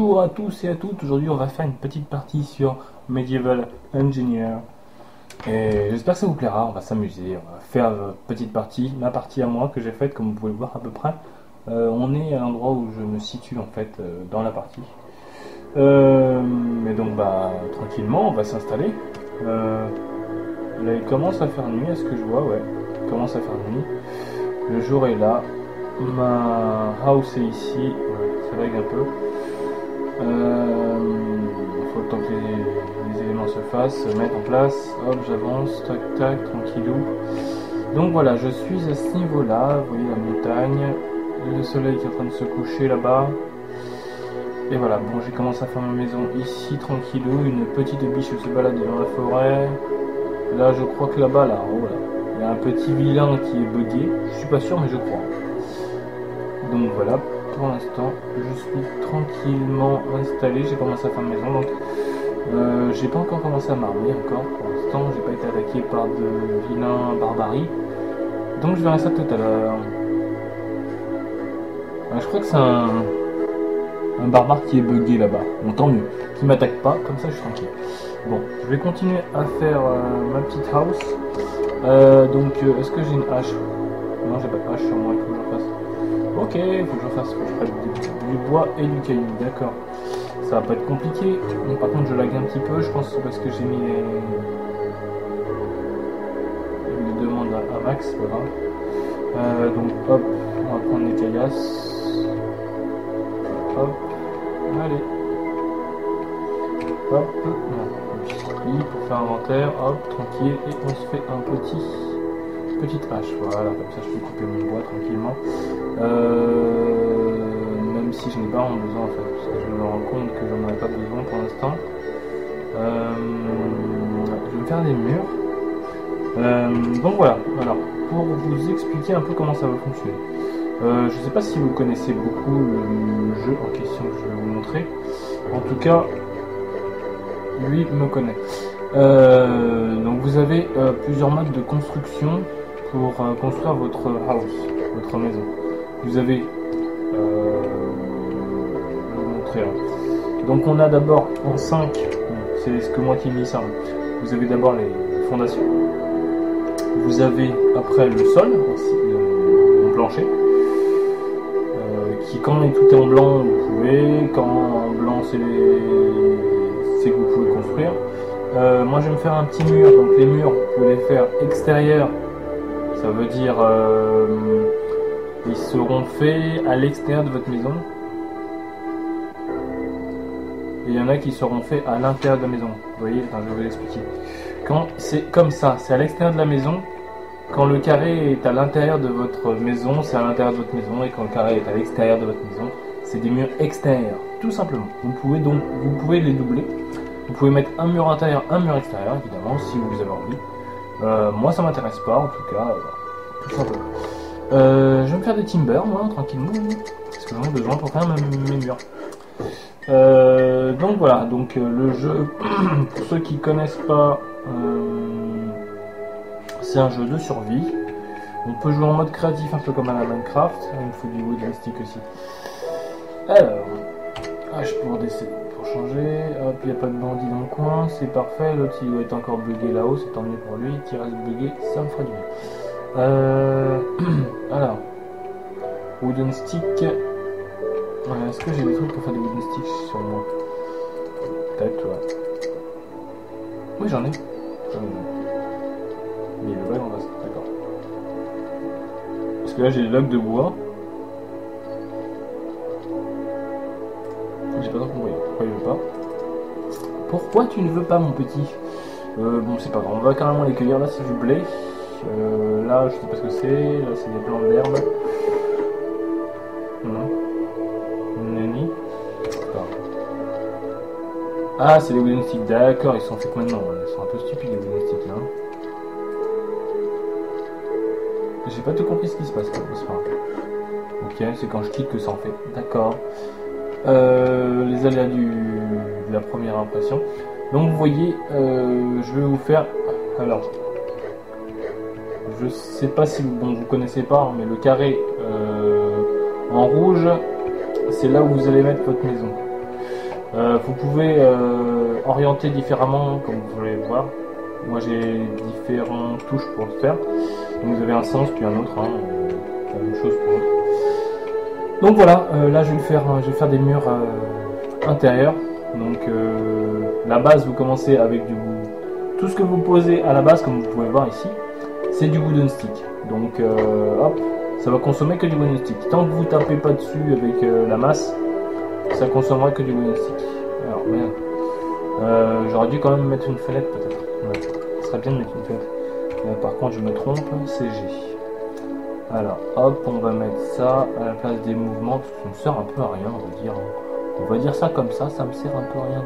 Bonjour à tous et à toutes, aujourd'hui on va faire une petite partie sur Medieval Engineer et j'espère que ça vous plaira, on va s'amuser, on va faire une petite partie, ma partie à moi que j'ai faite comme vous pouvez le voir à peu près. On est à l'endroit où je me situe en fait dans la partie. Mais donc bah tranquillement on va s'installer. Là il commence à faire nuit, est-ce que je vois? Ouais, il commence à faire nuit. Le jour est là, ma house est ici, ouais, ça vague un peu. Il faut le temps que les éléments se fassent, se mettre en place. Hop, j'avance, tac tac, tranquillou. Donc voilà, je suis à ce niveau-là, vous voyez la montagne, le soleil qui est en train de se coucher là-bas. Et voilà, bon, j'ai commencé à faire ma maison ici, tranquillou. Une petite biche se balade dans la forêt. Là, je crois que là-bas, là, oh là, il y a un petit vilain qui est bugué. Je suis pas sûr, mais je crois. Donc voilà, pour l'instant, je suis tranquillement installé. J'ai commencé à faire ma maison, donc j'ai pas encore commencé à m'armer encore. Pour l'instant, j'ai pas été attaqué par de vilains barbaries. Donc je verrai ça tout à l'heure. Je crois que c'est un barbare qui est bugué là-bas. Bon, tant mieux. Qui m'attaque pas, comme ça je suis tranquille. Bon, je vais continuer à faire ma petite house. Donc, est-ce que j'ai une hache? Non, j'ai pas de hache sur moi, il faut que j'en fasse. Ok, il faut que j'en fasse. Faut que je fasse du bois et du caillou, d'accord. Ça va pas être compliqué. Bon, par contre, je lag un petit peu, je pense que c'est parce que j'ai mis les demandes à max, voilà. Donc, hop, on va prendre les caillasses. Hop, allez. Hop, pour faire inventaire, hop, tranquille, et on se fait un petite hache, voilà, comme ça je peux couper mon bois tranquillement. Même si je n'ai pas vraiment besoin en fait, parce que je me rends compte que j'en aurais pas besoin pour l'instant. Je vais me faire des murs. Donc voilà, alors, pour vous expliquer un peu comment ça va fonctionner. Je ne sais pas si vous connaissez beaucoup le jeu en question que je vais vous montrer. En tout cas, lui me connaît. Donc vous avez plusieurs modes de construction pour construire votre house, votre maison. Vous avez, je vais vous montrer. Donc on a d'abord en 5, c'est ce que moi qui ai mis ça. Vous avez d'abord les fondations. Vous avez après le sol, le plancher. Qui quand tout est en blanc vous pouvez, quand en blanc c'est que vous pouvez construire. Moi je vais me faire un petit mur, donc les murs vous pouvez les faire extérieurs, ça veut dire ils seront faits à l'extérieur de votre maison. Et il y en a qui seront faits à l'intérieur de la maison, vous voyez, enfin, je vais vous expliquer. Quand c'est comme ça, c'est à l'extérieur de la maison. Quand le carré est à l'intérieur de votre maison, c'est à l'intérieur de votre maison, et quand le carré est à l'extérieur de votre maison, c'est des murs extérieurs, tout simplement. Vous pouvez les doubler. Vous pouvez mettre un mur intérieur, un mur extérieur, évidemment, si vous avez envie. Moi, ça m'intéresse pas, en tout cas, tout simplement. Je vais me faire des timber, moi, tranquillement, parce que j'en ai besoin pour faire mes murs. Donc voilà, donc le jeu, pour ceux qui connaissent pas, c'est un jeu de survie. On peut jouer en mode créatif, un peu comme à la Minecraft. Il me faut du wooden stick aussi. Alors, H pour changer. Hop, il n'y a pas de bandit dans le coin, c'est parfait. L'autre il doit être encore bugué là-haut, c'est tant mieux pour lui. Qui reste bugué, ça me fera du bien. Alors, wooden stick. Est-ce que j'ai des trucs pour faire des wooden sticks sur moi? Peut-être, ouais. Oui, j'en ai. Mais le bail en reste, d'accord. Parce que là j'ai les logs de bois. J'ai pas trop compris. Pourquoi il veut pas? Pourquoi tu ne veux pas, mon petit? Bon, c'est pas grave, on va carrément les cueillir. Là c'est du blé. Là je sais pas ce que c'est. Là c'est des plantes d'herbe. Nani. Ah, c'est les wooden sticks, d'accord, ils sont faits maintenant. Ils sont un peu stupides les wooden sticks là. J'ai pas tout compris ce qui se passe là, c'est pas grave. Ok, c'est quand je clique que ça en fait. D'accord. Les aléas de la première impression. Donc vous voyez, je vais vous faire. Alors, je sais pas si vous connaissez pas, mais le carré en rouge, c'est là où vous allez mettre votre maison. Vous pouvez orienter différemment, comme vous pouvez voir. Moi j'ai différentes touches pour le faire. Donc vous avez un sens puis un autre, hein, la même chose pour l'autre. Donc voilà, là je vais faire des murs intérieurs. Donc la base, vous commencez avec du bout. Tout ce que vous posez à la base, comme vous pouvez voir ici, c'est du wooden stick. Donc hop, ça va consommer que du wooden stick. Tant que vous tapez pas dessus avec la masse, ça consommera que du wooden stick. Alors merde, j'aurais dû quand même mettre une fenêtre peut-être. Ouais, ce serait bien de mettre une fenêtre. Par contre je me trompe, c'est G. Alors hop, on va mettre ça à la place des mouvements, parce que ça me sert un peu à rien, on va dire. On va dire ça comme ça me sert un peu à rien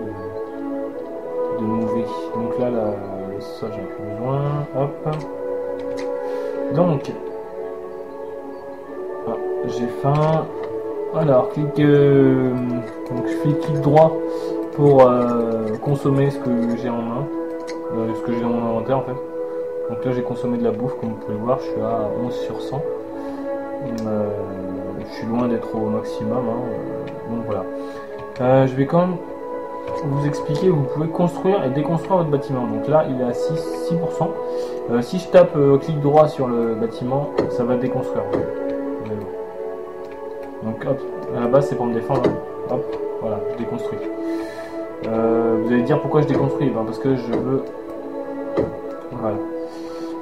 de mouver. Donc là, ça j'ai plus besoin. Hop. Donc, j'ai faim. Alors, donc je fais clic droit pour consommer ce que j'ai en main, ce que j'ai dans mon inventaire en fait. Donc là, j'ai consommé de la bouffe, comme vous pouvez le voir, je suis à 11 sur 100. Je suis loin d'être au maximum, hein. Donc voilà. Je vais quand même vous expliquer, vous pouvez construire et déconstruire votre bâtiment. Donc là, il est à 6%. Si je tape clic droit sur le bâtiment, ça va déconstruire. Donc hop, à la base c'est pour me défendre. Hop, voilà, je déconstruis. Vous allez dire pourquoi je déconstruis? Ben parce que je veux... Voilà.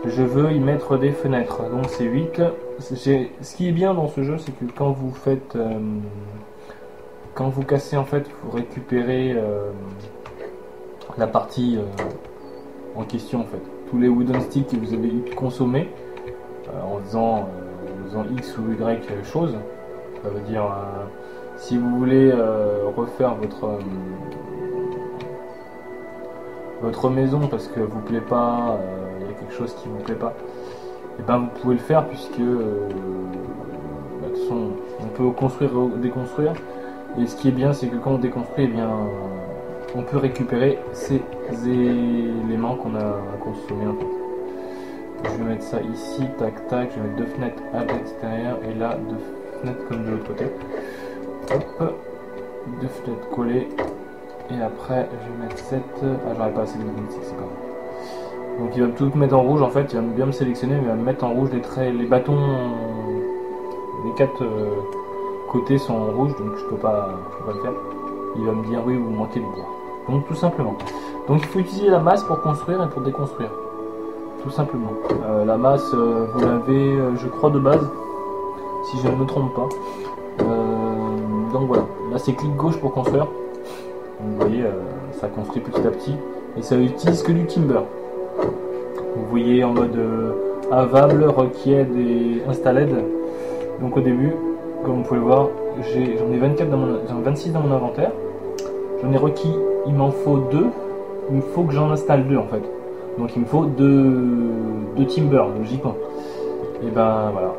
Je veux y mettre des fenêtres. Donc c'est 8. Ce qui est bien dans ce jeu, c'est que quand vous faites... quand vous cassez en fait, vous récupérez la partie en question en fait. Tous les wooden sticks que vous avez consommés en faisant X ou Y chose. Ça veut dire si vous voulez refaire votre maison parce que vous plaît pas, il y a quelque chose qui vous plaît pas, et ben vous pouvez le faire puisque de toute façon on peut construire ou déconstruire. Et ce qui est bien, c'est que quand on déconstruit, eh bien, on peut récupérer ces éléments qu'on a consommés en fait. Je vais mettre ça ici, tac tac, je vais mettre 2 fenêtres à l'extérieur et là 2 fenêtres comme de l'autre côté. Hop, 2 fenêtres collées. Et après, je vais mettre 7. Ah, j'aurais pas assez de luminosité, c'est pas grave. Donc il va tout mettre en rouge en fait, il va bien me sélectionner, mais il va me mettre en rouge les traits, les bâtons, les 4 côtés sont en rouge, donc je peux pas le faire. Il va me dire oui, vous manquez de bois. Donc tout simplement. Donc il faut utiliser la masse pour construire et pour déconstruire. Tout simplement. La masse, vous l'avez, je crois, de base, si je ne me trompe pas. Donc voilà. Là c'est clic gauche pour construire. Donc, vous voyez, ça construit petit à petit. Et ça utilise que du timber. Vous voyez en mode avable, requiert et installed. Donc au début, comme vous pouvez le voir, j'en ai 26 dans mon inventaire. J'en ai requis, il m'en faut 2. Il faut que j'en installe 2 en fait. Donc il me faut 2 timber, logiquement. Et ben voilà.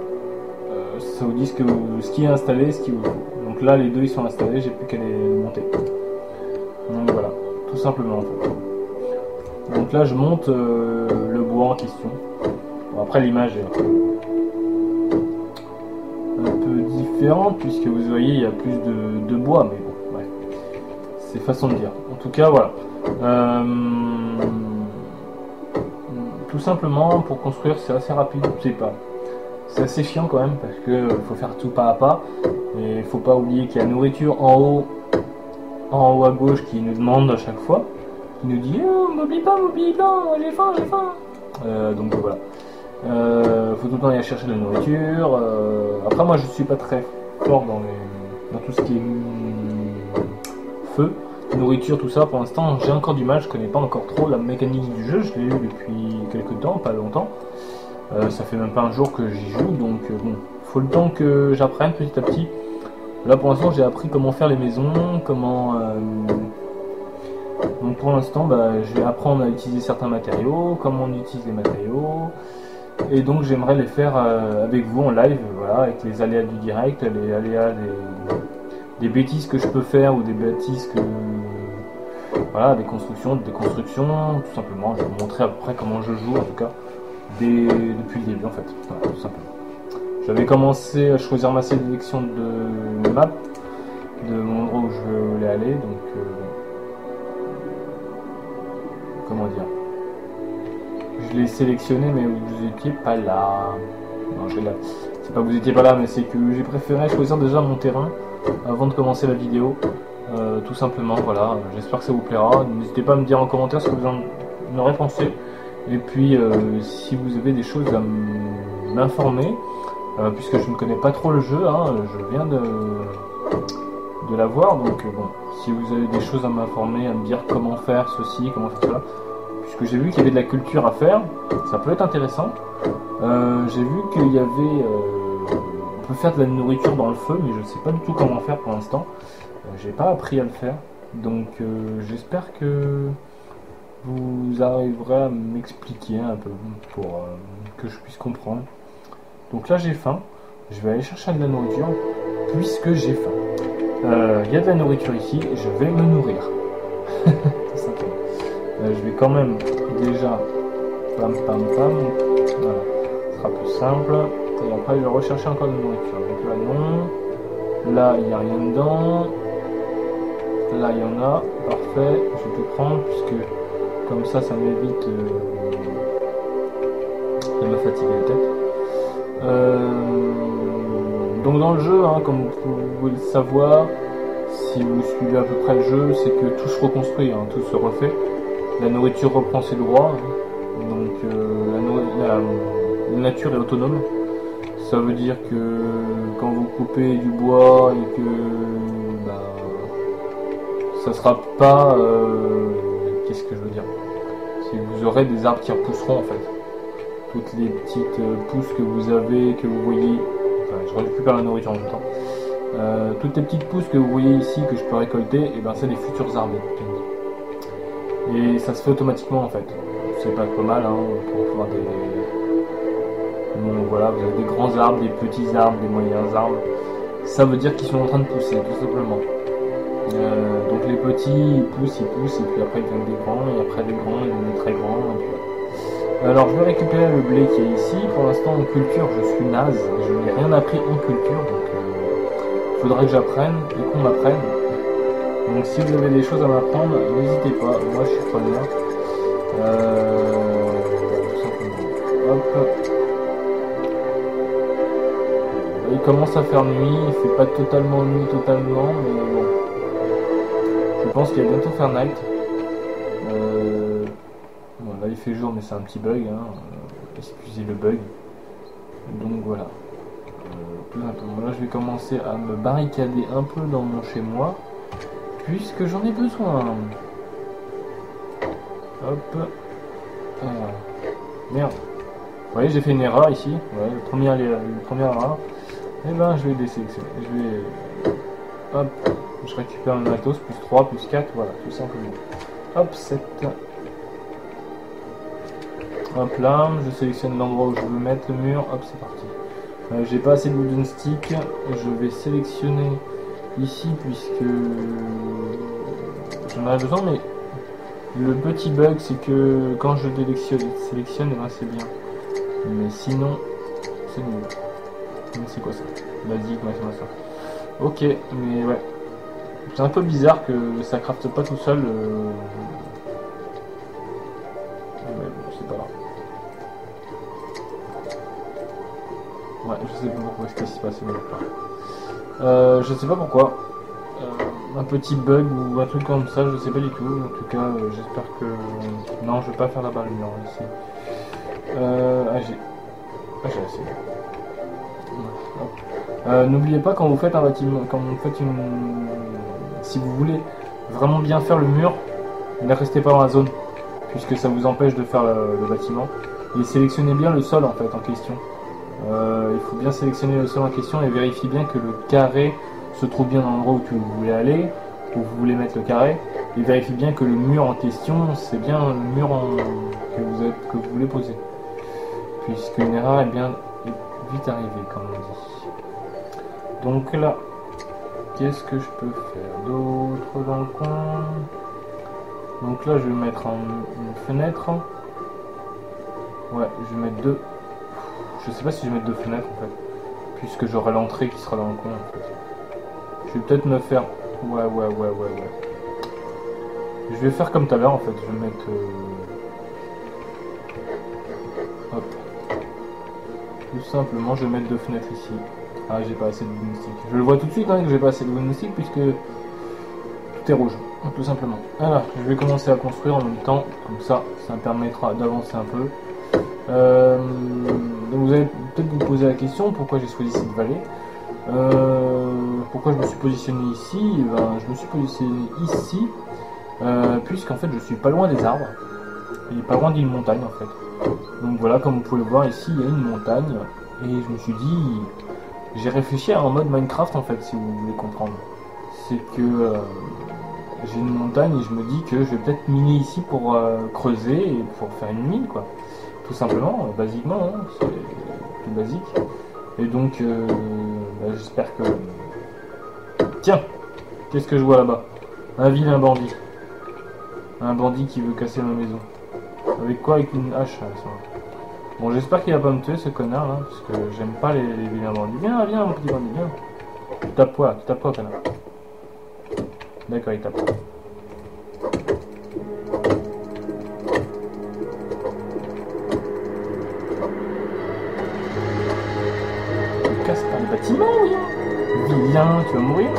Ça vous dit ce qui est installé, ce qu'il vous faut. Donc là les 2 ils sont installés, j'ai plus qu'à les monter. Donc voilà, tout simplement en fait. Donc là je monte le bois en question. Bon, après l'image est un peu différente puisque vous voyez il y a plus de bois, mais bon, ouais. C'est façon de dire. En tout cas voilà. Tout simplement pour construire c'est assez rapide, c'est assez chiant quand même parce que faut faire tout pas à pas. Et il faut pas oublier qu'il y a nourriture en haut à gauche qui nous demande à chaque fois, qui nous dit m'oublie pas, j'ai faim. Donc voilà. Faut tout le temps aller chercher de la nourriture. Après moi je suis pas très fort dans tout ce qui est feu, nourriture, tout ça. Pour l'instant j'ai encore du mal, je connais pas encore trop la mécanique du jeu, je l'ai eu depuis quelques temps, pas longtemps. Ça fait même pas un jour que j'y joue, donc bon, faut le temps que j'apprenne petit à petit. Là pour l'instant j'ai appris comment faire les maisons, comment... Donc pour l'instant je vais apprendre à utiliser certains matériaux, comment on utilise les matériaux. Et donc j'aimerais les faire avec vous en live, voilà, avec les aléas du direct, les aléas des bêtises que je peux faire ou des bêtises que... Voilà, des constructions, des déconstructions, tout simplement. Je vais vous montrer à peu près comment je joue en tout cas, depuis le début en fait, voilà, tout simplement. J'avais commencé à choisir ma sélection de map de mon endroit où je voulais aller, donc comment dire, je l'ai sélectionné mais vous étiez pas là. Non, c'est pas que vous étiez pas là, mais c'est que j'ai préféré choisir déjà mon terrain avant de commencer la vidéo, tout simplement. Voilà, j'espère que ça vous plaira. N'hésitez pas à me dire en commentaire ce que vous en aurez pensé, et puis si vous avez des choses à m'informer, puisque je ne connais pas trop le jeu, hein, je viens de l'avoir, donc bon, si vous avez des choses à m'informer, à me dire comment faire ceci, comment faire cela, puisque j'ai vu qu'il y avait de la culture à faire, ça peut être intéressant. J'ai vu qu'il y avait, on peut faire de la nourriture dans le feu, mais je ne sais pas du tout comment faire pour l'instant. J'ai pas appris à le faire, donc j'espère que vous arriverez à m'expliquer un peu pour que je puisse comprendre. Donc là j'ai faim, je vais aller chercher de la nourriture puisque j'ai faim. Il y a de la nourriture ici, je vais me nourrir. Tout simplement. Je vais quand même déjà pam pam pam, voilà, ce sera plus simple. Et après je vais rechercher encore de la nourriture. Donc là non, là il n'y a rien dedans, là il y en a, parfait, je vais tout prendre puisque comme ça m'évite de me fatiguer peut-être. Donc dans le jeu, hein, comme vous pouvez le savoir, si vous suivez à peu près le jeu, c'est que tout se reconstruit, hein, tout se refait. La nourriture reprend ses droits, hein, donc la nature est autonome. Ça veut dire que quand vous coupez du bois et que ça sera pas... qu'est-ce que je veux dire? C'est que vous aurez des arbres qui repousseront en fait. Toutes les petites pousses que vous avez, que vous voyez... Enfin, je récupère la nourriture en même temps. Toutes les petites pousses que vous voyez ici, que je peux récolter, et ben c'est des futurs arbres. Et ça se fait automatiquement en fait. C'est pas mal hein, pour pouvoir des... Bon, voilà, vous avez des grands arbres, des petits arbres, des moyens arbres. Ça veut dire qu'ils sont en train de pousser, tout simplement. Donc les petits ils poussent, et puis après ils deviennent des grands, et après des grands, ils deviennent très grands. Alors je vais récupérer le blé qui est ici. Pour l'instant en culture je suis naze, je n'ai rien appris en culture, donc il faudrait que j'apprenne et qu'on m'apprenne. Donc si vous avez des choses à m'apprendre, n'hésitez pas, moi je suis preneur. Tout simplement. Hop. Il commence à faire nuit, il fait pas totalement nuit mais bon. Je pense qu'il va bientôt faire night. Bon, là il fait jour mais c'est un petit bug, hein. Excusez le bug. Donc voilà. Tout simplement. Là je vais commencer à me barricader un peu dans mon chez moi, puisque j'en ai besoin. Hop. Merde. Vous voyez j'ai fait une erreur ici. Ouais, le premier erreur. Et ben je vais désélectionner. Hop. Je récupère le matos, plus 3, plus 4, voilà, tout simplement. Hop, 7. Hop là, je sélectionne l'endroit où je veux mettre le mur, hop, c'est parti. J'ai pas assez de wooden stick, je vais sélectionner ici puisque j'en aurais besoin, mais le petit bug c'est que quand je sélectionne, eh ben, c'est bien. Mais sinon, c'est nul. C'est quoi ça? Basique, ouais, ça. Ok, mais ouais. C'est un peu bizarre que ça crafte pas tout seul. Mais bon, c'est pas grave. Ouais, je sais pas pourquoi ce qui se passe. Je sais pas pourquoi. Un petit bug ou un truc comme ça, je sais pas du tout. En tout cas, j'espère que... Non, je vais pas faire la balle mur ici. J'ai assez. N'oubliez pas quand vous faites un bâtiment, quand vous faites une... Si vous voulez vraiment bien faire le mur, ne restez pas dans la zone, puisque ça vous empêche de faire le bâtiment. Et sélectionnez bien le sol en fait en question. Il faut bien sélectionner le sol en question et vérifier bien que le carré se trouve bien dans l'endroit où vous voulez aller, où vous voulez mettre le carré. Et vérifiez bien que le mur en question, c'est bien le mur que vous voulez poser. Puisqu'une erreur est bien vite arrivée, comme on dit. Donc là, qu'est-ce que je peux faire d'autre dans le coin? Donc là, je vais mettre une fenêtre. Ouais, je vais mettre deux. Je sais pas si je vais mettre deux fenêtres en fait, puisque j'aurai l'entrée qui sera dans le coin en fait. Je vais peut-être me faire... Ouais. Je vais faire comme tout à l'heure en fait. Je vais mettre... Hop. Tout simplement, je vais mettre 2 fenêtres ici. Ah, j'ai pas assez de moustiques. Je le vois tout de suite hein, que j'ai pas assez de moustiques puisque tout est rouge. Tout simplement. Alors, je vais commencer à construire en même temps. Comme ça me permettra d'avancer un peu. Donc vous allez peut-être vous poser la question pourquoi j'ai choisi cette vallée. Pourquoi je me suis positionné ici? Je me suis positionné ici puisqu'en fait je suis pas loin des arbres et pas loin d'une montagne en fait. Donc voilà, comme vous pouvez le voir ici, il y a une montagne et je me suis dit, j'ai réfléchi en mode Minecraft en fait, si vous voulez comprendre. C'est que j'ai une montagne et je me dis que je vais peut-être miner ici pour creuser et pour faire une mine quoi. Tout simplement, basiquement, hein, c'est tout basique. Et donc, j'espère que... Tiens, qu'est-ce que je vois là-bas? Un vilain bandit. Un bandit qui veut casser ma maison. Avec quoi? Avec une hache. Ça. Bon, j'espère qu'il va pas me tuer ce connard là, parce que j'aime pas les vilains bandits. Viens, mon petit bandit, viens. Tu tapes quoi, connard? D'accord, il tape. Casse par le bâtiment, oui. Vilain, tu vas mourir.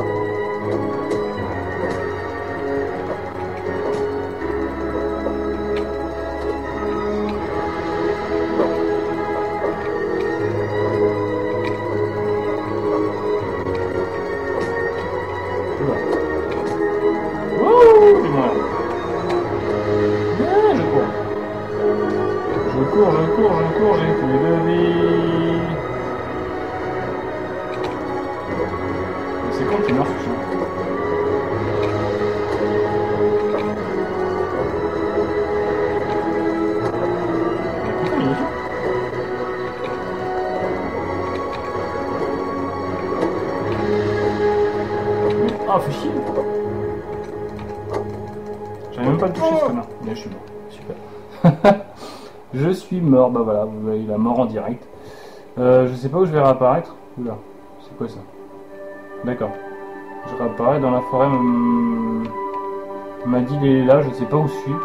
Je cours, j'ai plus de vie. C'est quand tu meurs, ce chien? Pourquoi il est là? Ah, fais chier. J'avais même pas touché ce connard. Mais je suis mort. Super. Je suis mort, bah voilà, vous voyez la mort en direct. Je sais pas où je vais réapparaître. Oula, c'est quoi ça? D'accord. Je réapparais dans la forêt. M'a dit il est là, je sais pas où je suis.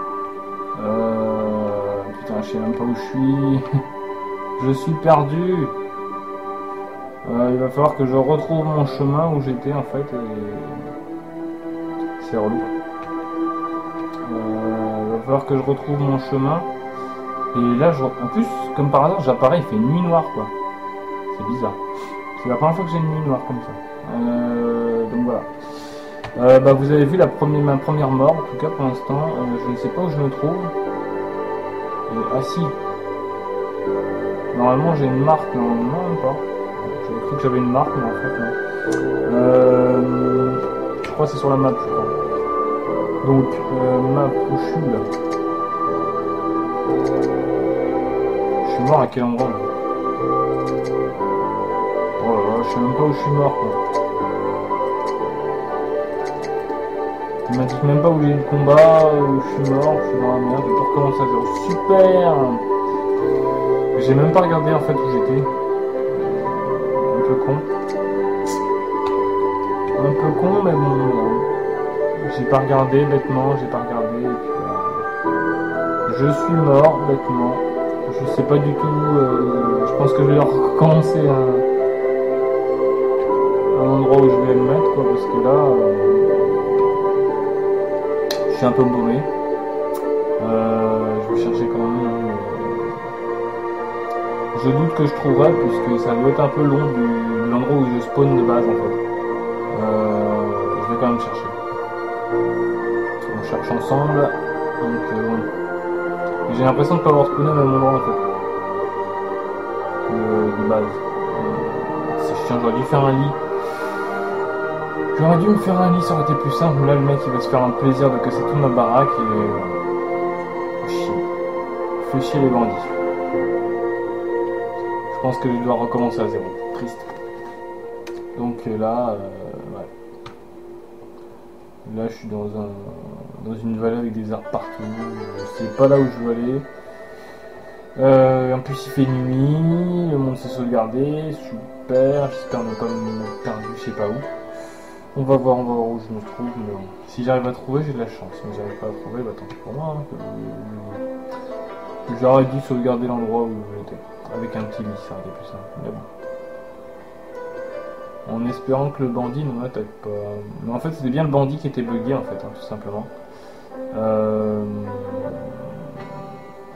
Putain, je sais même pas où je suis. Je suis perdu. Il va falloir que je retrouve mon chemin où j'étais en fait. C'est relou. Il va falloir que je retrouve mon chemin. Et là, en plus, comme par hasard, j'apparais, il fait une nuit noire, quoi. C'est bizarre. C'est la première fois que j'ai une nuit noire comme ça. Donc voilà. Vous avez vu ma première mort, en tout cas pour l'instant. Je ne sais pas où je me trouve. Ah si. Normalement, j'ai une marque. Non, même pas. J'avais cru que j'avais une marque, mais en fait, non. Je crois que c'est sur la map, je crois. Donc, map où je suis là. Je suis mort à quel endroit là? Oh là là, je sais même pas où je suis mort quoi. Il m'indique même pas où j'ai eu le combat, où je suis mort, je suis dans la merde, je peux recommencer à zéro. Super! J'ai même pas regardé en fait où j'étais. Un peu con. Un peu con mais bon. J'ai pas regardé bêtement, j'ai pas regardé. Et puis, je suis mort bêtement. Je sais pas du tout, je pense que je vais recommencer à un endroit où je vais me mettre quoi, parce que là je suis un peu paumé. Je vais chercher quand même. Je doute que je trouverai puisque ça doit être un peu long de l'endroit où je spawn de base en fait. Je vais quand même chercher. On cherche ensemble. Donc j'ai l'impression de ne pas avoir spawné au même endroit en fait. De base. C'est chiant, j'aurais dû faire un lit. J'aurais dû me faire un lit, ça aurait été plus simple. Là le mec il va se faire un plaisir de casser toute ma baraque et... chier. Fait chier les bandits. Je pense que je dois recommencer à zéro. Triste. Donc là, ouais. Là je suis dans une vallée avec des arbres partout. C'est pas là où je veux aller. En plus il fait nuit, le monde s'est sauvegardé, super, j'espère ne pas me perdu je sais pas où. On va voir où je me trouve. Mais bon. Si j'arrive à trouver, j'ai de la chance. Si j'arrive pas à trouver, bah tant pis pour moi. Hein, j'aurais dû sauvegarder l'endroit où j'étais. Avec un petit lit, ça aurait été plus simple. Mais bon. En espérant que le bandit ne m'attaque pas. Mais en fait, c'était bien le bandit qui était bugué, en fait, hein, tout simplement.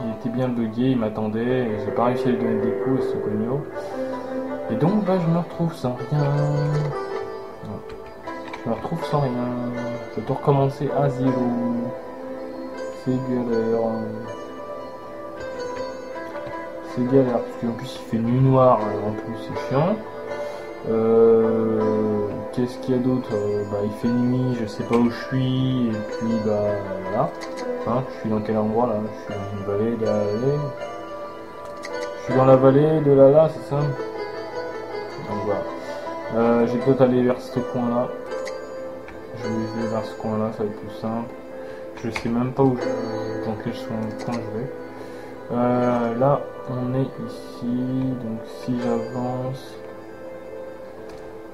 Il était bien bugué, il m'attendait, et j'ai pas réussi à lui donner des coups, ce cogno. Et donc, bah, je me retrouve sans rien. Je me retrouve sans rien. Je dois recommencer à zéro. C'est galère. C'est galère, parce qu'en plus il fait nuit noire, en plus c'est chiant. Qu'est-ce qu'il y a d'autre? Bah, il fait nuit, je sais pas où je suis, et puis bah voilà. Hein, je suis dans quel endroit là? Je suis dans une vallée de la vallée. Je suis dans la vallée de la c'est ça? Donc voilà. J'ai peut-être aller vers ce coin là. Je vais vers ce coin là, ça va être plus simple. Je sais même pas où dans quel coin je vais. Là on est ici, donc si j'avance.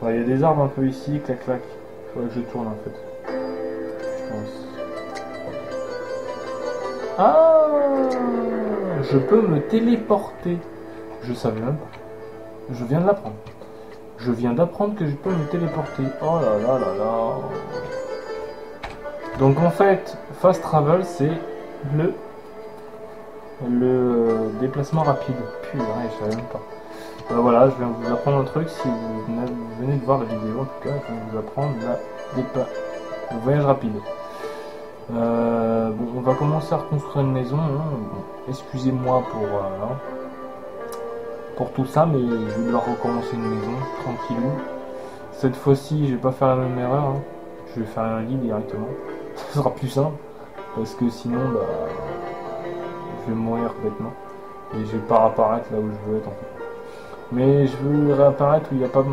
Il y a des arbres un peu ici, clac clac. Il faudrait que je tourne en fait. Je pense. Ah, je peux me téléporter. Je savais même pas. Je viens de l'apprendre. Je viens d'apprendre que je peux me téléporter. Oh là là là là. Donc en fait, fast travel c'est le déplacement rapide. Putain, je savais même pas. Voilà, je viens vous apprendre un truc. Si vous venez de voir la vidéo, en tout cas, je viens vous apprendre le voyage rapide. Bon, on va commencer à reconstruire une maison. Hein. Bon, excusez-moi pour tout ça, mais je vais devoir recommencer une maison tranquillou. Cette fois-ci, je vais pas faire la même erreur. Hein. Je vais faire un lit directement. Ce sera plus simple, parce que sinon, bah, je vais mourir bêtement et je vais pas réapparaître là où je veux être en fait. Mais je veux réapparaître où il n'y a pas.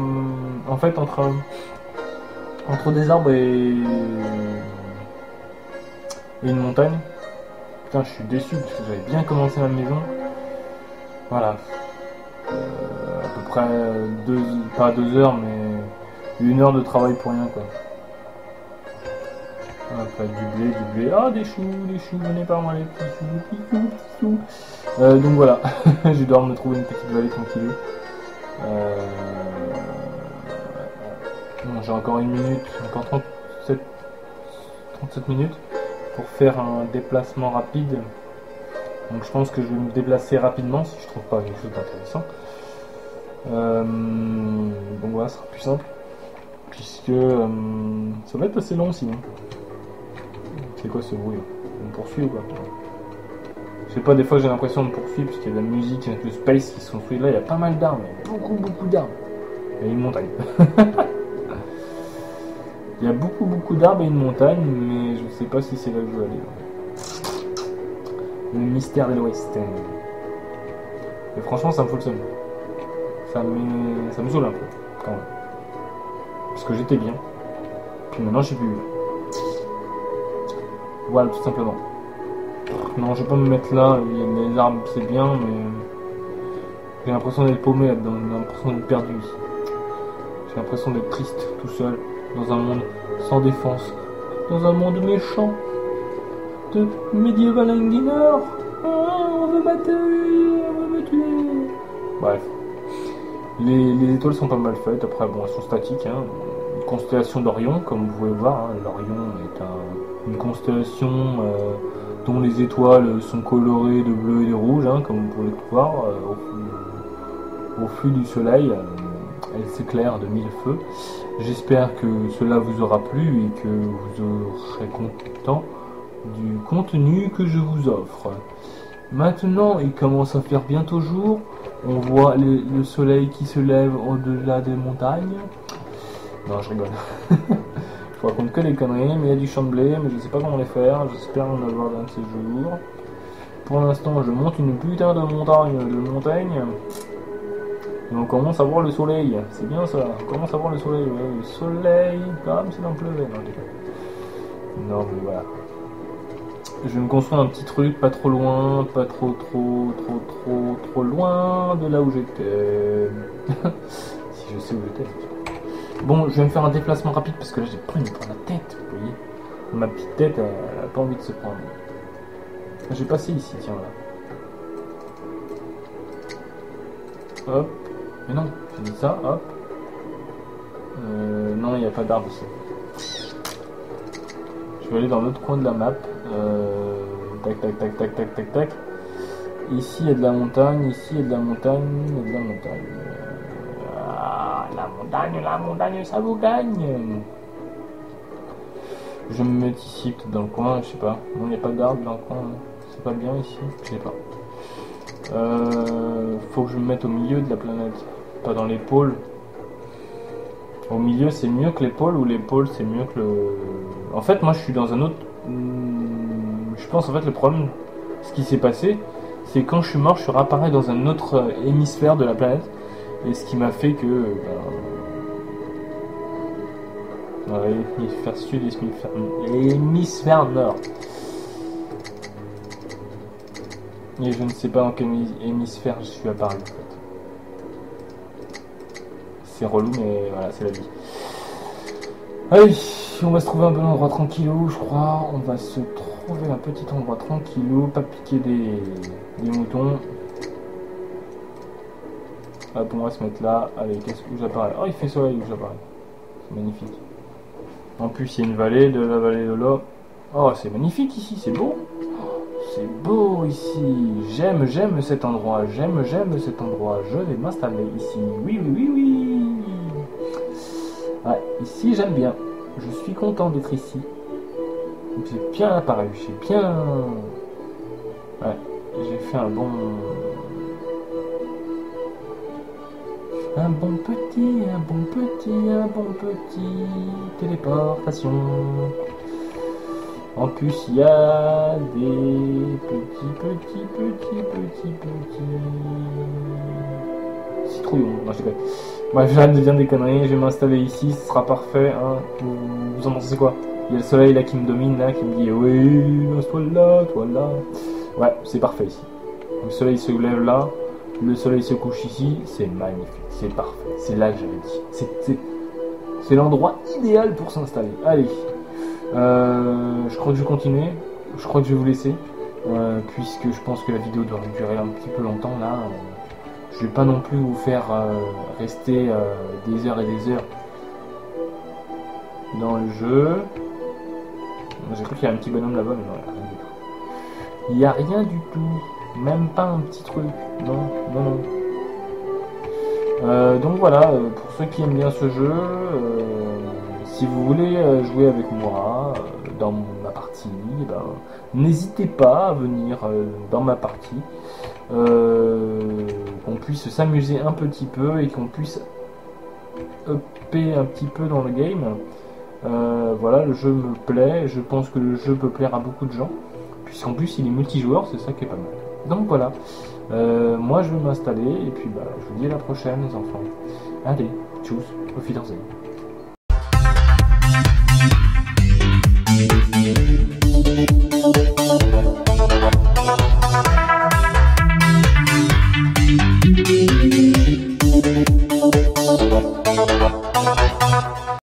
En fait, entre des arbres et une montagne. Putain, je suis déçu parce que j'avais bien commencé ma maison. Voilà. À peu près pas 2 heures, mais 1 heure de travail pour rien quoi. Après du blé. Ah, des choux, venez par moi les petits choux. Donc voilà, je vais devoir me trouver une petite vallée tranquille. Bon, j'ai encore 1 minute, encore 37 minutes pour faire un déplacement rapide. Donc je pense que je vais me déplacer rapidement si je trouve pas quelque chose d'intéressant. Donc voilà, ça sera plus simple. Puisque ça va être assez long sinon. C'est quoi ce bruit? On me poursuit ou quoi? Je sais pas, des fois j'ai l'impression de me poursuivre parce qu'il y a de la musique avec le space qui se construit. Là il y a pas mal d'arbres, beaucoup d'arbres. Il y a une montagne. Il y a beaucoup d'arbres et une montagne, mais je sais pas si c'est là que je veux aller. Le mystère de l'Ouest. Et franchement ça me fout le seum. Ça me saoule un peu quand même. Parce que j'étais bien. Puis maintenant je suis plus. Voilà, tout simplement. Non, je vais pas me mettre là, les arbres c'est bien, mais j'ai l'impression d'être paumé là-dedans, j'ai l'impression d'être perdu ici. J'ai l'impression d'être triste, tout seul, dans un monde sans défense, dans un monde méchant, de Medieval Engineer. On veut me tuer. Bref. Les étoiles sont pas mal faites, après bon, elles sont statiques, hein. Une constellation d'Orion, comme vous pouvez voir, hein. L'Orion est une constellation dont les étoiles sont colorées de bleu et de rouge, hein, comme vous pouvez le voir, au flux du soleil. Elle s'éclaire de 1000 feux. J'espère que cela vous aura plu et que vous serez content du contenu que je vous offre. Maintenant, il commence à faire bientôt jour. On voit le soleil qui se lève au-delà des montagnes. Non, je rigole. Je raconte que des conneries, mais il y a du champ de blé, mais je sais pas comment les faire. J'espère en avoir un de ces jours. Pour l'instant, je monte une putain de montagne. Et on commence à voir le soleil. C'est bien ça. On commence à voir le soleil. Ouais, le soleil, comme s'il en pleuvait. Non, mais voilà. Je vais me construire un petit truc, pas trop loin, pas trop loin de là où j'étais. Si je sais où j'étais. Bon, je vais me faire un déplacement rapide parce que là j'ai pris pour la tête, vous voyez. Ma petite tête, elle a pas envie de se prendre. Je vais passer ici, tiens là. Hop. Mais non, j'ai dit ça, hop. Non, il n'y a pas d'arbre ici. Je vais aller dans l'autre coin de la map. Tac, tac, tac, tac, tac, tac, tac. Ici il y a de la montagne, ici il y a de la montagne, il y a de la montagne. Ah, la montagne, ça vous gagne. Je vais me mettre ici, peut-être dans le coin, je sais pas. Non, il n'y a pas d'arbre dans le coin. C'est pas bien ici, je sais pas. Faut que je me mette au milieu de la planète, pas dans les pôles. Au milieu c'est mieux que les pôles, ou les pôles c'est mieux que le... En fait moi je suis dans un autre... Je pense en fait le problème, ce qui s'est passé, c'est quand je suis mort, je suis réapparu dans un autre hémisphère de la planète. Et ce qui m'a fait que... ouais, hémisphère sud, hémisphère nord. Et je ne sais pas dans quel hémisphère je suis apparu en fait. C'est relou mais voilà, c'est la vie. Allez, on va se trouver un bon endroit tranquillou, je crois. On va se trouver un petit endroit tranquillou, pas piquer des moutons. Hop, on va se mettre là. Allez, qu'est-ce que j'apparais? Oh, il fait soleil où j'apparais. C'est magnifique. En plus, il y a une vallée, de la vallée de l'eau. Oh, c'est magnifique ici, c'est beau. C'est beau ici. J'aime cet endroit. J'aime cet endroit. Je vais m'installer ici. Oui, oui, oui, oui. Ouais, ici, j'aime bien. Je suis content d'être ici. J'ai bien apparu. J'ai bien... Ouais, j'ai fait un bon petit téléportation. En plus, il y a des petits citrouillons. Non, je déconne. Bref, j'arrête de dire des conneries. Je vais m'installer ici, ce sera parfait. Hein. Vous en pensez quoi? Il y a le soleil là qui me domine, là, qui me dit oui, toi là, toi là. Ouais, c'est parfait ici. Le soleil se lève là, le soleil se couche ici, c'est magnifique, c'est parfait. C'est là que j'avais dit. C'est l'endroit idéal pour s'installer. Allez. Je crois que je vais continuer. Je crois que je vais vous laisser. Puisque je pense que la vidéo doit durer un petit peu longtemps là. Je vais pas non plus vous faire rester des heures et des heures dans le jeu. J'ai cru qu'il y a un petit bonhomme là-bas, mais non, il n'y a rien du tout. Il n'y a rien du tout. Même pas un petit truc. Non, non, non. Donc voilà, pour ceux qui aiment bien ce jeu, si vous voulez jouer avec moi dans ma partie, ben, n'hésitez pas à venir dans ma partie, qu'on puisse s'amuser un petit peu et qu'on puisse upper un petit peu dans le game. Voilà, le jeu me plaît, je pense que le jeu peut plaire à beaucoup de gens, puisqu'en plus il est multijoueur, c'est ça qui est pas mal. Donc voilà, moi je vais m'installer et puis bah, je vous dis à la prochaine les enfants. Allez, tchuss, auf Wiedersehen.